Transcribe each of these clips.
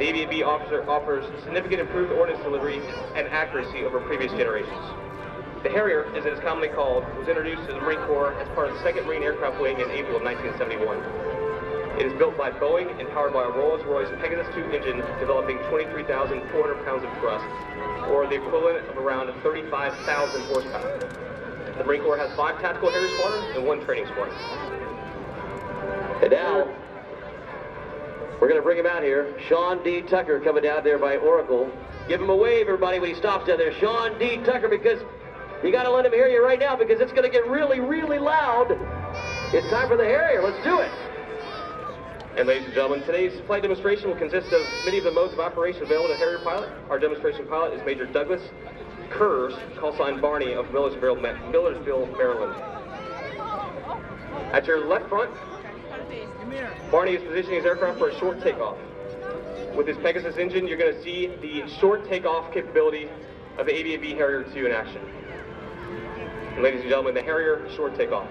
The AV-8B offers significant improved ordnance delivery and accuracy over previous generations. The Harrier, as it is commonly called, was introduced to the Marine Corps as part of the 2nd Marine Aircraft Wing in April of 1971. It is built by Boeing and powered by a Rolls-Royce Pegasus II engine developing 23,400 pounds of thrust, or the equivalent of around 35,000 horsepower. The Marine Corps has 5 tactical Harrier squadrons and 1 training squadron. And now, we're going to bring him out here. Sean D. Tucker coming down there by Oracle. Give him a wave, everybody, when he stops down there. Sean D. Tucker, because you got to let him hear you right now because it's going to get really, really loud. It's time for the Harrier. Let's do it. And ladies and gentlemen, today's flight demonstration will consist of many of the modes of operation available to Harrier pilot. Our demonstration pilot is Major Douglas Kerrs, call sign Barney of Millersville, Maryland. At your left front, Barney is positioning his aircraft for a short takeoff. With his Pegasus engine, you're going to see the short takeoff capability of the AV-8B Harrier 2 in action. And ladies and gentlemen, the Harrier short takeoff.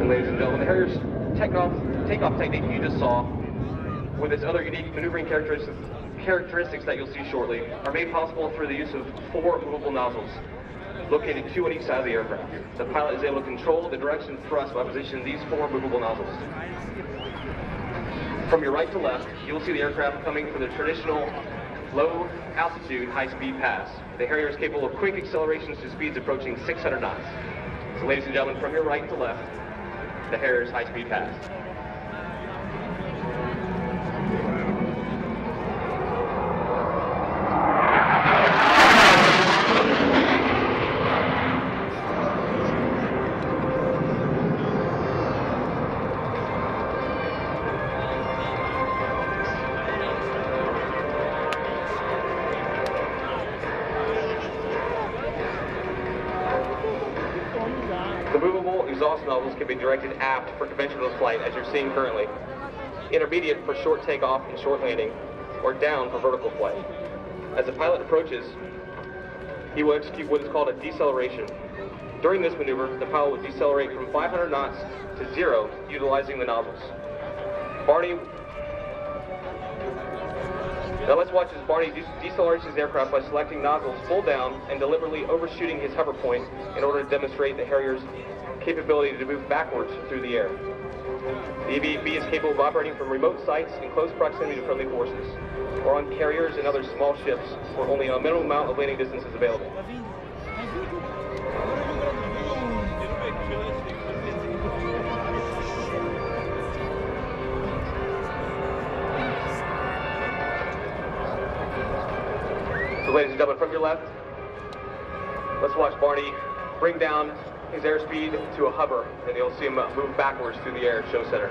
Ladies and gentlemen, the Harrier's takeoff technique you just saw, with its other unique maneuvering characteristics that you'll see shortly, are made possible through the use of 4 movable nozzles, located 2 on each side of the aircraft. The pilot is able to control the direction of thrust by positioning these 4 movable nozzles. From your right to left, you will see the aircraft coming for the traditional low-altitude, high-speed pass. The Harrier is capable of quick accelerations to speeds approaching 600 knots. So ladies and gentlemen, from your right to left, the Harrier's high-speed pass. The movable exhaust nozzles can be directed aft for conventional flight, as you're seeing currently, intermediate for short takeoff and short landing, or down for vertical flight. As the pilot approaches, he will execute what is called a deceleration. During this maneuver, the pilot will decelerate from 500 knots to 0, utilizing the nozzles. Now let's watch as Barney decelerates his aircraft by selecting nozzles full down and deliberately overshooting his hover point in order to demonstrate the Harrier's capability to move backwards through the air. The AV-8B is capable of operating from remote sites in close proximity to friendly forces, or on carriers and other small ships where only a minimum amount of landing distance is available. So ladies and gentlemen, from your left, let's watch Barney bring down his airspeed to a hover, and you'll see him move backwards through the air, show center.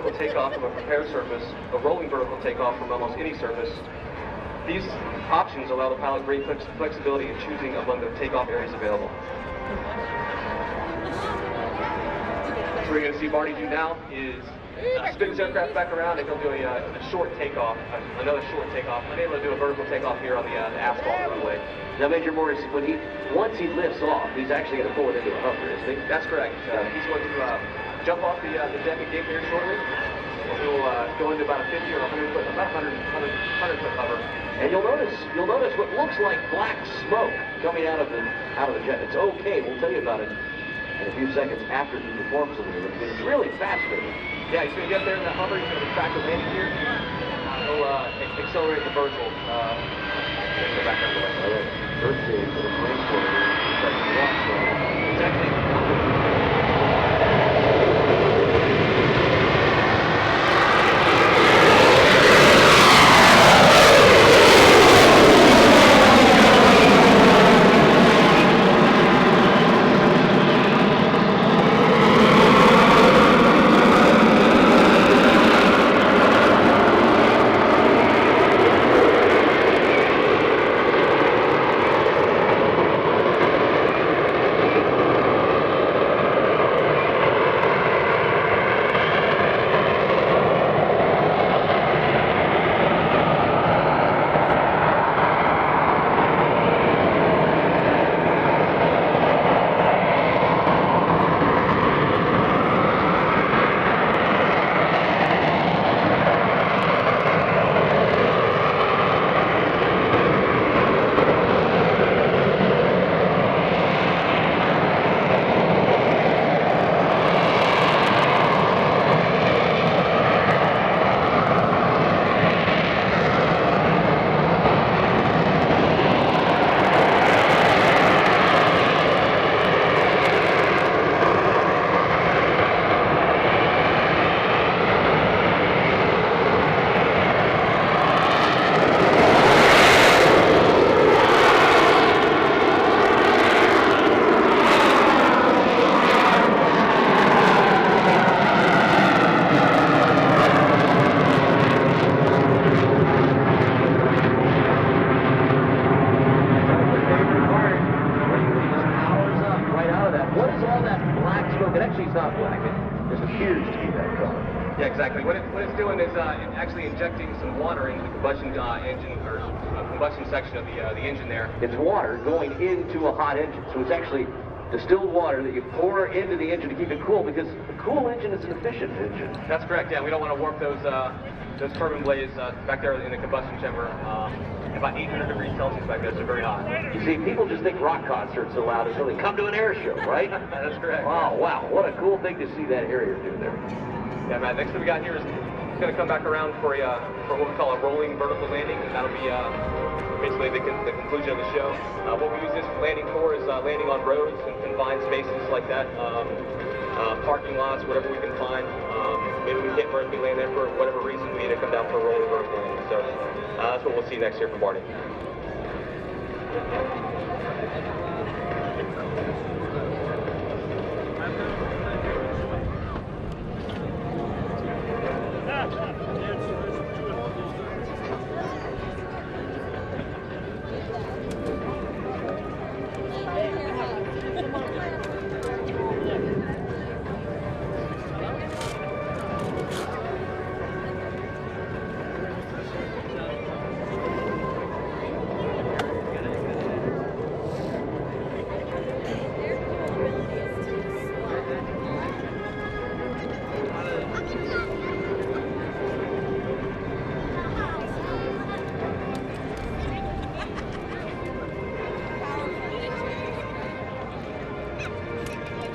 vertical takeoff from a prepared surface, a rolling vertical takeoff from almost any surface. These options allow the pilot great flexibility in choosing among the takeoff areas available. So what you're going to see Barney do now is spin his aircraft back around and he'll do a short takeoff, another short takeoff. I'm able to do a vertical takeoff here on the asphalt runway. Now, Major Morris, once he lifts off, he's actually going to pull it into a hover, isn't he? That's correct. He's going to jump off the deck and gate here shortly. He'll go into about a 50 or 100 foot, about 100 foot hover. And you'll notice what looks like black smoke coming out of the jet. It's okay. We'll tell you about it in a few seconds after he performs the maneuver. It's really fascinating. Yeah, he's going to get there in that hover. He's going to track the landing gear. He'll accelerate the vertical. Go back on the way. All right. First stage for the Marine Corps. It's actually Yeah, exactly. What it's doing is actually injecting some water into the combustion engine or combustion section of the engine there. It's water going into a hot engine, so it's actually distilled water that you pour into the engine to keep it cool, because a cool engine is an efficient engine. That's correct. Yeah, we don't want to warp those turbine blades back there in the combustion chamber. About 800 degrees Celsius back there, so very hot. You see, people just think rock concerts are loud until they come to an air show, right? That's correct. Wow, what a cool thing to see that Harrier do there. Yeah, Matt, next thing we got here is it's going to come back around for what we call a rolling vertical landing, and that'll be basically the conclusion of the show. What we use this landing for is landing on roads and confined spaces like that, parking lots, whatever we can find. Maybe we can't vertically land there for whatever reason, we need to come down for a rolling vertical landing. So that's what we'll see next year from Barney.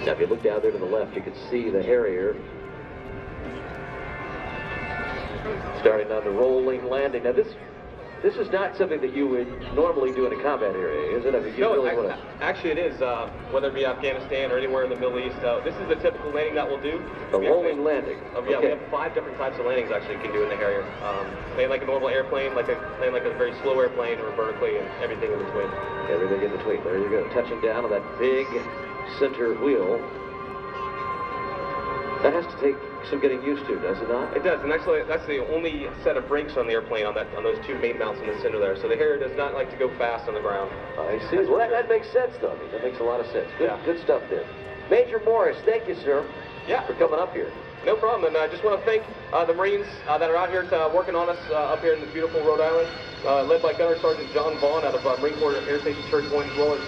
Now, if you look down there to the left, you can see the Harrier starting on the rolling landing. Now, this is not something that you would normally do in a combat area, is it? I mean, actually it is. Whether it be Afghanistan or anywhere in the Middle East, this is the typical landing that we'll do. A rolling landing. Yeah, we have 5 different types of landings actually you can do in the Harrier. Land like a normal airplane, land like a very slow airplane, or vertically, and everything in between. Everything in between. There you go. Touching down on that big center wheel. That has to take some getting used to, does it not? It does, and actually that's the only set of brakes on the airplane on those two main mounts in the center there. So the Harrier does not like to go fast on the ground. I see. Well, that makes sense, though. I mean, that makes a lot of sense. Good, Yeah. good stuff there. Major Morris, thank you, sir, Yeah. for coming up here. No problem, and I just want to thank the Marines that are out here working on us up here in the beautiful Rhode Island, led by Gunner Sergeant John Vaughn out of Marine Corps Air Station Church Point, as well as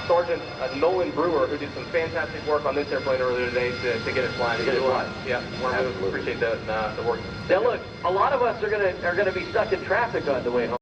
Sergeant Nolan Brewer, who did some fantastic work on this airplane earlier today to get it flying. Yeah, we appreciate the work. Now, look, a lot of us are gonna be stuck in traffic on the way home.